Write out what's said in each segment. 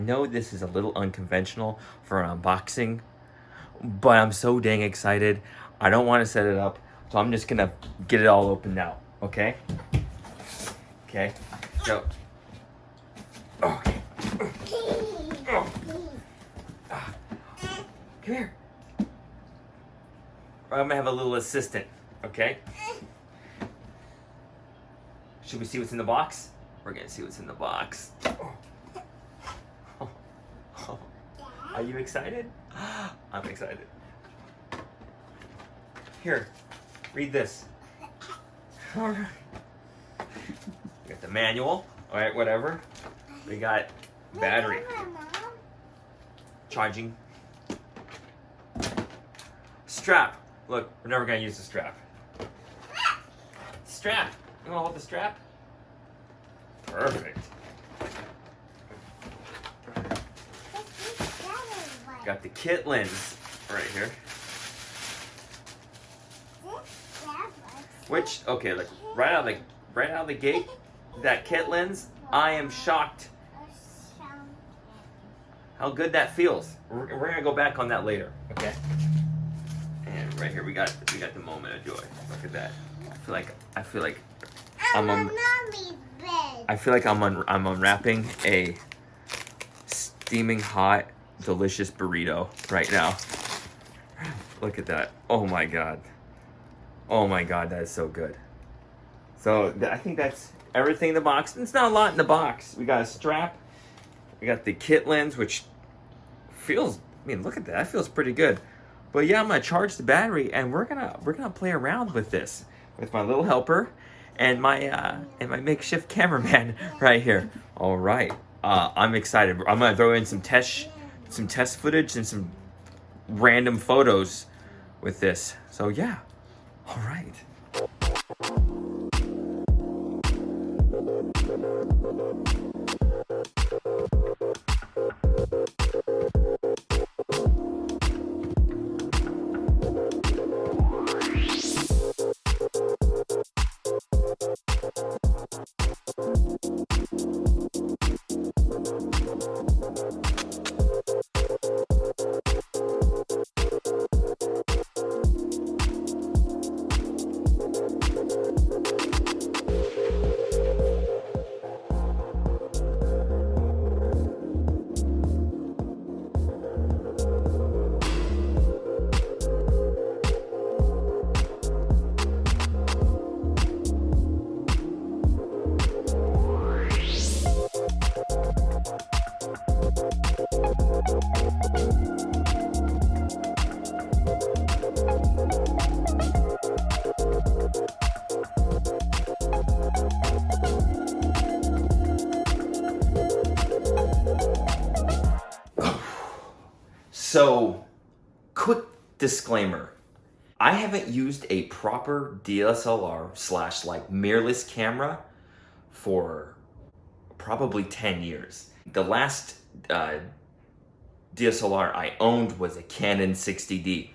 I know this is a little unconventional for an unboxing, but I'm so dang excited. I don't want to set it up, so I'm just gonna get it all open now, okay? Okay, so, okay. Come here. I'm gonna have a little assistant, okay? Should we see what's in the box? We're gonna see what's in the box. Are you excited? I'm excited. Here, read this. All right. We got the manual. All right, whatever. We got battery. Charging. Strap. Look, we're never gonna use the strap. Strap. You wanna hold the strap? Perfect. Got the kit lens right here. Which, okay, like right out of the gate, that kit lens, I am shocked how good that feels. We're gonna go back on that later, okay? And right here we got the moment of joy. Look at that. I feel like I'm unwrapping a steaming hot, delicious burrito right now. Look at that. Oh my god. Oh my god, that is so good. So I think that's everything in the box. It's not a lot in the box. We got a strap. We got the kit lens, which feels, I mean, look at that. That feels pretty good. But yeah, I'm gonna charge the battery, and we're gonna play around with this with my little helper and my makeshift cameraman right here. All right, I'm excited. I'm gonna throw in some test footage and some random photos with this. So yeah, all right. So, quick disclaimer. I haven't used a proper DSLR / like mirrorless camera for probably 10 years. The last DSLR I owned was a Canon 60D.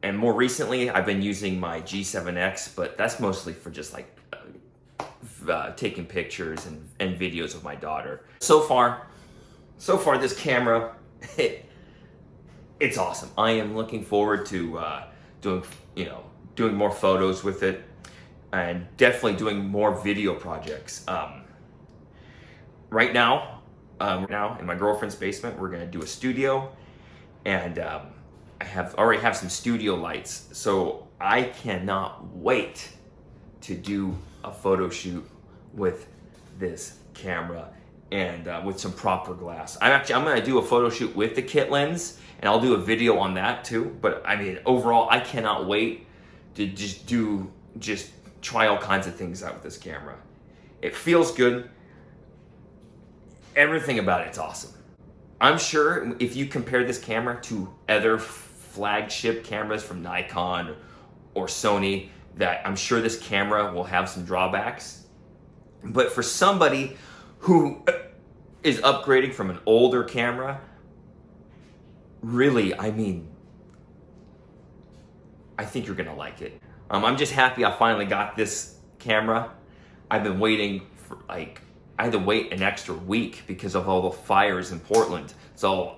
And more recently I've been using my G7X, but that's mostly for just like taking pictures and videos of my daughter. So far this camera, it's awesome. I am looking forward to doing more photos with it, and definitely doing more video projects. Right now in my girlfriend's basement, we're gonna do a studio, and I already have some studio lights, so I cannot wait to do a photo shoot with this camera and with some proper glass. I'm gonna do a photo shoot with the kit lens, and I'll do a video on that too. But I mean, overall, I cannot wait to just try all kinds of things out with this camera. It feels good. Everything about it's awesome. I'm sure if you compare this camera to other flagship cameras from Nikon or Sony, that I'm sure this camera will have some drawbacks. But for somebody who is upgrading from an older camera, really, I mean, I think you're gonna like it. I'm just happy I finally got this camera. I've been waiting for like I had to wait an extra week because of all the fires in Portland. So,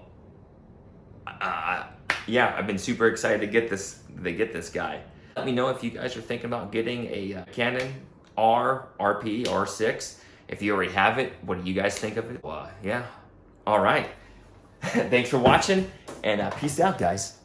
yeah, I've been super excited to get this guy. Let me know if you guys are thinking about getting a Canon R6. If you already have it, what do you guys think of it? Well, yeah. All right. Thanks for watching, and peace out, guys.